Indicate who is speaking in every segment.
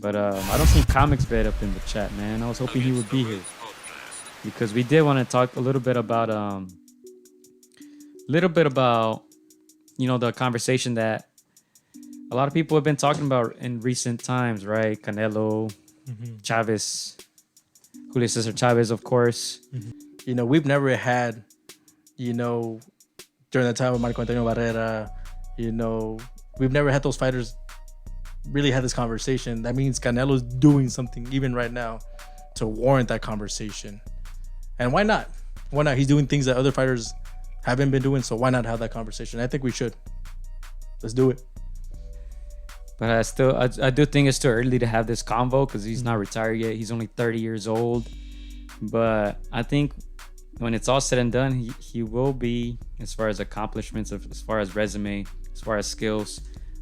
Speaker 1: But I don't see Comics Bed up in the chat, man. I was hoping he would be here because we did want to talk a little bit about the conversation that a lot of people have been talking about in recent times, right? Canelo, Chavez, Julio Cesar Chavez, of course.
Speaker 2: We've never had, during the time of Marco Antonio Barrera, we've never had those fighters really had this conversation. That means Canelo's doing something even right now to warrant that conversation. And why not? Why not? He's doing things that other fighters haven't been doing, so why not have that conversation? I think we should. Let's do it.
Speaker 1: But I do think it's too early to have this convo because he's not retired yet. He's only 30 years old. But I think when it's all said and done, he will be, as far as accomplishments, as far as resume, as far as skills,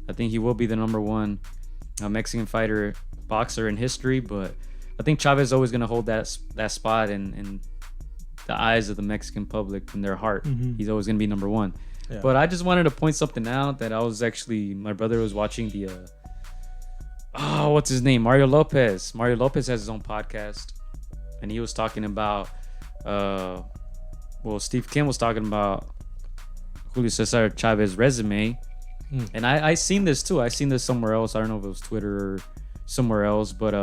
Speaker 1: I think he will be the number one Mexican fighter, boxer in history. But I think Chavez is always going to hold that spot in the eyes of the Mexican public, in their heart. He's always going to be number one. Yeah. But I just wanted to point something out that my brother was watching the, what's his name? Mario Lopez. Mario Lopez has his own podcast. And he was talking about, Steve Kim was talking about Julio Cesar Chavez's resume. And I seen this too. I seen this somewhere else. I don't know if it was Twitter or somewhere else. But,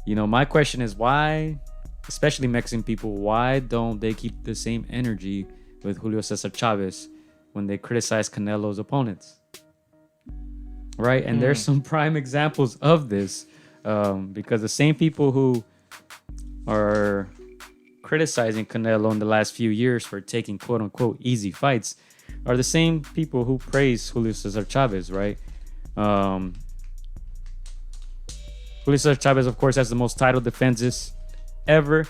Speaker 1: my question is why, especially Mexican people, why don't they keep the same energy with Julio Cesar Chavez when they criticize Canelo's opponents? Right? And there's some prime examples of this because the same people who are criticizing Canelo in the last few years for taking quote unquote easy fights are the same people who praise Julio Cesar Chavez, right? Julio Cesar Chavez, of course, has the most title defenses ever.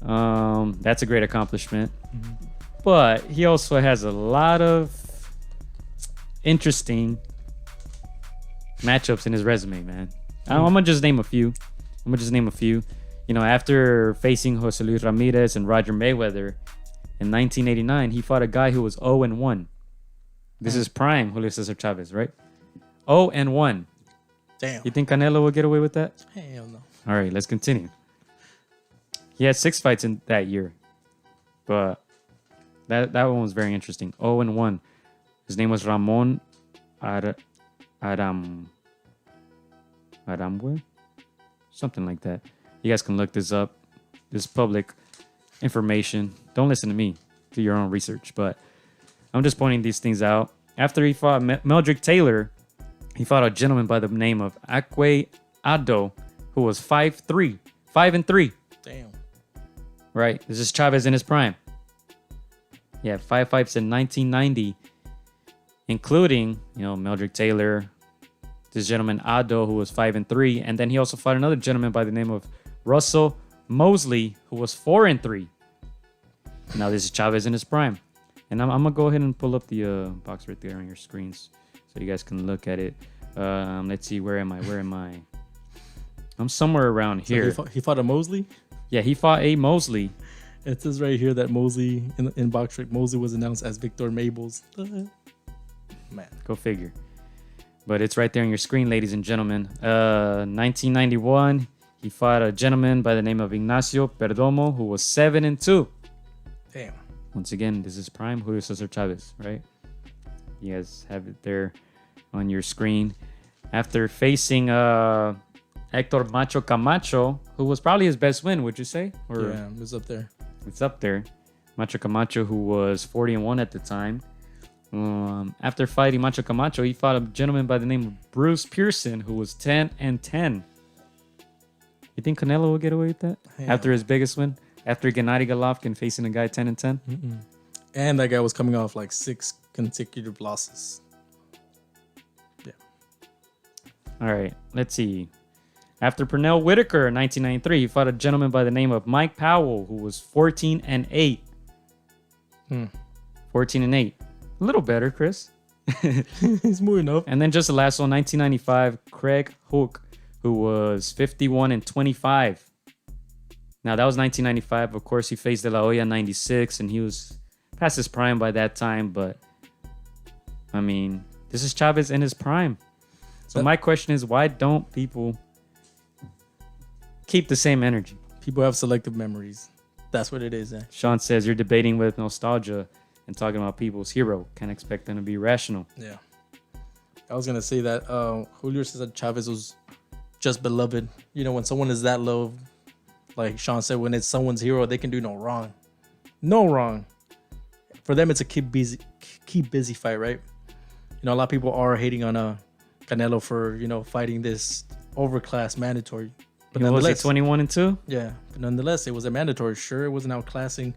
Speaker 1: That's a great accomplishment. But he also has a lot of interesting matchups in his resume, man. I'm gonna just name a few. After facing Jose Luis Ramirez and Roger Mayweather in 1989, he fought a guy who was 0-1. This is prime Julio Cesar Chavez, right? 0-1.
Speaker 2: Damn.
Speaker 1: You think Canelo will get away with that?
Speaker 2: Hell no.
Speaker 1: All right, let's continue. He had 6 fights in that year, but that one was very interesting. 0-1. His name was Ramon Aramwe, something like that. You guys can look this up. This is public information. Don't listen to me. Do your own research. But I'm just pointing these things out. After he fought Meldrick Taylor, he fought a gentleman by the name of Akwe Ado, who was 5-3.
Speaker 2: Damn.
Speaker 1: Right. This is Chavez in his prime. He had 5 fights in 1990, including, Meldrick Taylor, this gentleman Ado, who was 5-3, and then he also fought another gentleman by the name of Russell Mosley, who was 4-3. Now this is Chavez in his prime, and I'm gonna go ahead and pull up the box right there on your screens so you guys can look at it. Let's see, where am I? I'm somewhere around here.
Speaker 2: So he fought a Mosley?
Speaker 1: Yeah, he fought a Mosley.
Speaker 2: It says right here that Mosley in Box Trick, Mosley was announced as Victor Mabels. Man,
Speaker 1: go figure. But it's right there on your screen, ladies and gentlemen. 1991, he fought a gentleman by the name of Ignacio Perdomo, who was 7-2.
Speaker 2: Damn.
Speaker 1: Once again, this is prime Julio Cesar Chavez, right? You guys have it there on your screen. After facing Hector Macho Camacho, who was probably his best win, would you say?
Speaker 2: Yeah, it's up there.
Speaker 1: It's up there. Macho Camacho, who was 40-1 at the time. After fighting Macho Camacho, he fought a gentleman by the name of Bruce Pearson, who was 10-10. You think Canelo will get away with that? Yeah. After his biggest win? After Gennady Golovkin facing a guy 10-10?
Speaker 2: And that guy was coming off like 6 consecutive losses. Yeah.
Speaker 1: All right, let's see. After Pernell Whitaker in 1993, he fought a gentleman by the name of Mike Powell, who was 14-8. 14-8. A little better, Chris.
Speaker 2: He's moving up.
Speaker 1: And then just the last one, 1995, Craig Hook, who was 51-25. Now, that was 1995. Of course, he faced De La Hoya in 96, and he was past his prime by that time. But, I mean, this is Chavez in his prime. So my question is, why don't people keep the same energy?
Speaker 2: People have selective memories. That's what it is.
Speaker 1: Sean says you're debating with nostalgia and talking about people's hero. Can't expect them to be rational.
Speaker 2: Yeah. I was gonna say that Julio Cesar Chavez was just beloved. You know, when someone is that low, like Sean said, when it's someone's hero, they can do no wrong. No wrong. For them, it's a keep busy fight, right? You know, a lot of people are hating on Canelo for, you know, fighting this overclass mandatory. But
Speaker 1: nonetheless, 21-2.
Speaker 2: Yeah, but nonetheless, it was a mandatory. Sure, it wasn't outclassing,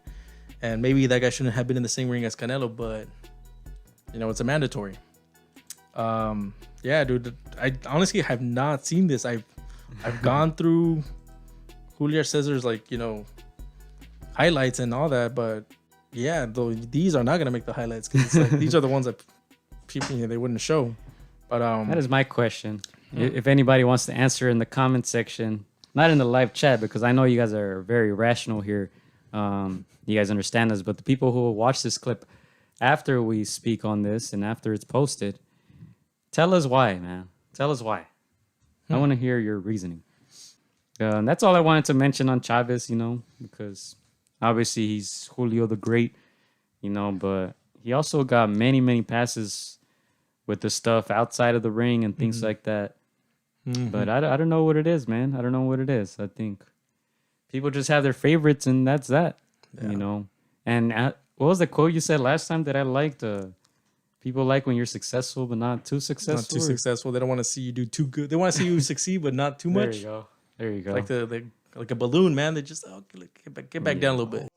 Speaker 2: and maybe that guy shouldn't have been in the same ring as Canelo. But you know, it's a mandatory. Yeah, dude. I honestly have not seen this. I've gone through Julio Cesar's, like, you know, highlights and all that, but yeah, though these are not gonna make the highlights because like, these are the ones that people, you know, they wouldn't show. But
Speaker 1: that is my question. If anybody wants to answer in the comment section, not in the live chat, because I know you guys are very rational here. You guys understand us, but the people who will watch this clip after we speak on this and after it's posted, tell us why, man. Tell us why. I want to hear your reasoning. And that's all I wanted to mention on Chavez, you know, because obviously he's Julio the Great, you know, but he also got many, many passes with the stuff outside of the ring and things like that. But I don't know what it is, man. I don't know what it is. I think people just have their favorites, and that's that, you know. And what was the quote you said last time that I liked? People like when you're successful, but not too successful.
Speaker 2: Not too successful. They don't want to see you do too good. They want to see you succeed, but not too much.
Speaker 1: There you go.
Speaker 2: Like like a balloon, man. They just get back down a little bit.